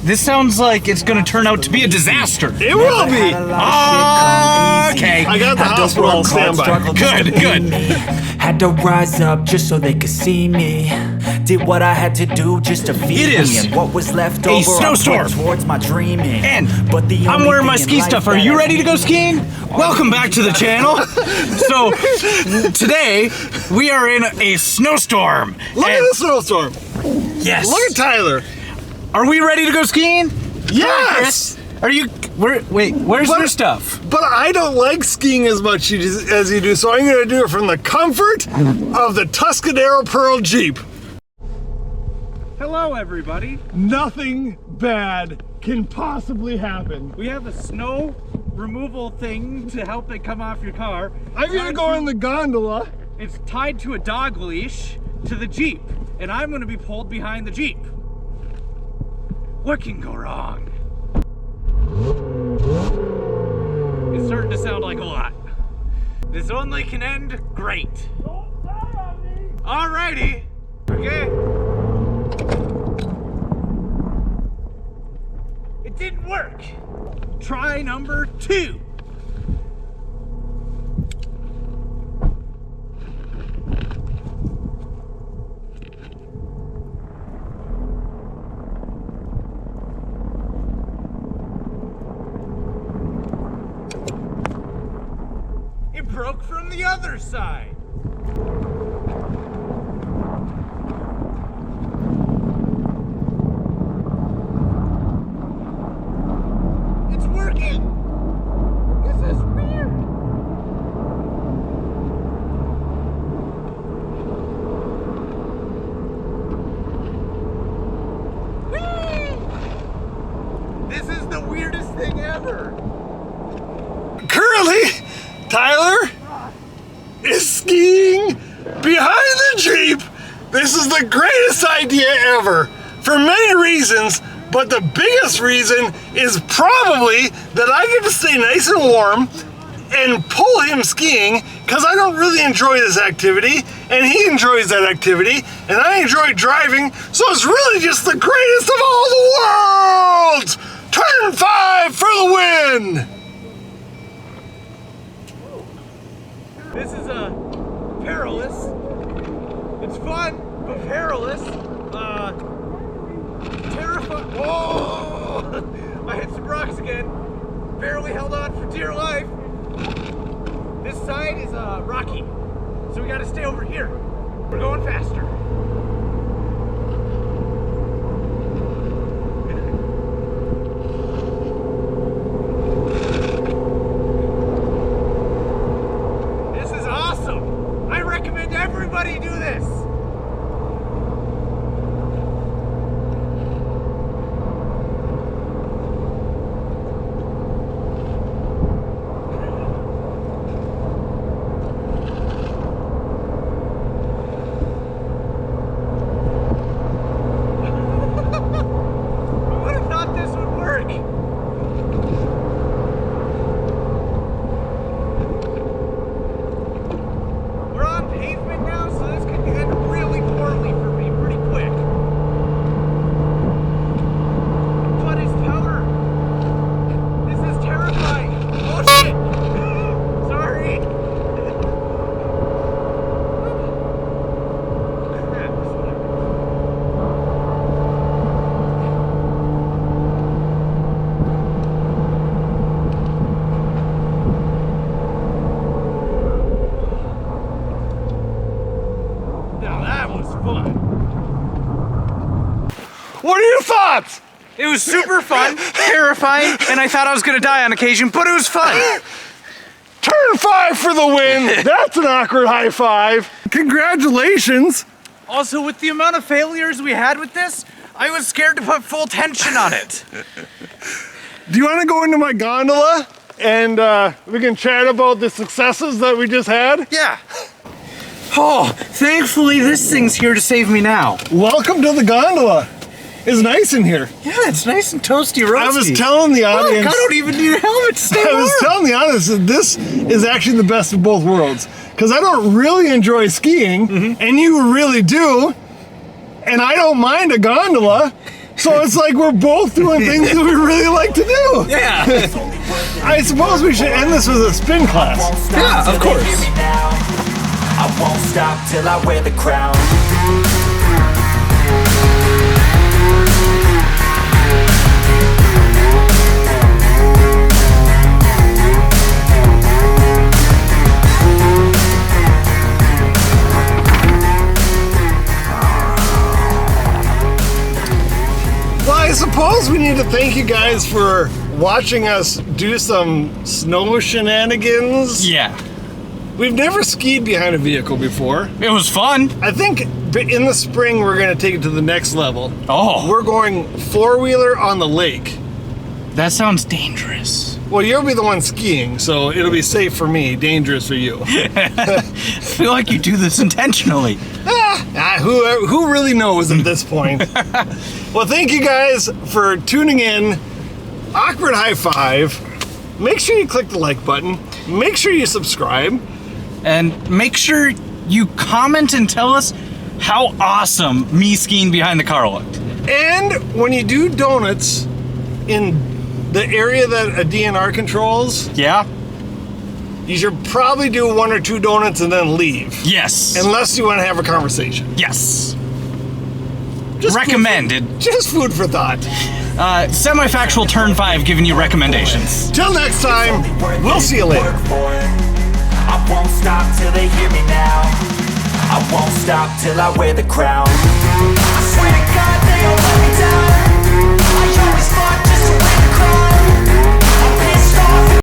This sounds like it's gonna turn out to be a disaster. It will be. Okay. I got the hospital on standby. Good. Had to rise up just so they could see me. Did what I had to do just to feed It is me. And what was left a over snowstorm. I put towards my dreaming. And but the I'm only wearing my thing in ski life stuff. Are that you I ready to go can skiing? Welcome back to the channel. So today we are in a snowstorm. Look at the snowstorm. Yes. Look at Tyler. Are we ready to go skiing? Yes. Are you? Where's your stuff? But I don't like skiing as much as you do, so I'm going to do it from the comfort of the Tuscadero Pearl Jeep. Hello, everybody. Nothing bad can possibly happen. We have a snow removal thing to help it come off your car. I'm going to go in the gondola. It's tied to a dog leash to the Jeep, and I'm going to be pulled behind the Jeep. What can go wrong? It's starting to sound like a lot. This only can end great. Don't die on me. Alrighty. Okay. It didn't work. Try number 2. It broke from the other side. It's working. This is weird. Whee! This is the weirdest thing ever. Currently, Tyler is skiing behind the Jeep. This is the greatest idea ever for many reasons, but the biggest reason is probably that I get to stay nice and warm and pull him skiing because I don't really enjoy this activity and he enjoys that activity and I enjoy driving, so it's really just the greatest of all the worlds. Turn 5 for the win. This is perilous. It's fun, but perilous. Terrifying. Whoa! I hit some rocks again. Barely held on for dear life. This side is rocky, so we gotta stay over here. We're going faster. Everybody do this. Who would have thought this would work? We're on pavement now, so this could end really poorly for me pretty quick. But it's power. This is terrifying. Oh shit! Sorry. Now that was fun. What are your thoughts? It was super fun, terrifying, and I thought I was gonna die on occasion, but it was fun. Turn 5 for the win. That's an awkward high five. Congratulations. Also, with the amount of failures we had with this, I was scared to put full tension on it. Do you want to go into my gondola and we can chat about the successes that we just had? Yeah. Oh, thankfully this thing's here to save me now. Welcome to the gondola. It's nice in here. Yeah, it's nice and toasty roasty. I was telling the audience. Look, I don't even need a helmet to stay warm. I was telling the audience that this is actually the best of both worlds. Because I don't really enjoy skiing, and you really do. And I don't mind a gondola. So it's like we're both doing things that we really like to do. Yeah. I suppose we should end this with a spin class. Yeah, of course. I won't stop till I wear the crown. Well, I suppose we need to thank you guys for watching us do some snow shenanigans. Yeah. We've never skied behind a vehicle before. It was fun. I think in the spring we're going to take it to the next level. Oh. We're going four-wheeler on the lake. That sounds dangerous. Well, you'll be the one skiing, so it'll be safe for me, dangerous for you. I feel like you do this intentionally. Who really knows at this point? Well, thank you guys for tuning in. Awkward high five. Make sure you click the like button. Make sure you subscribe. And make sure you comment and tell us how awesome me skiing behind the car looked. And when you do donuts in the area that a DNR controls, Yeah? you should probably do 1 or 2 donuts and then leave. Yes. Unless you want to have a conversation. Yes. Just Recommended. Just food for thought. Semi-factual turn 5 giving you recommendations. Till next time, we'll see you later. I won't stop till they hear me now. I won't stop till I wear the crown. I swear to God they all let me down.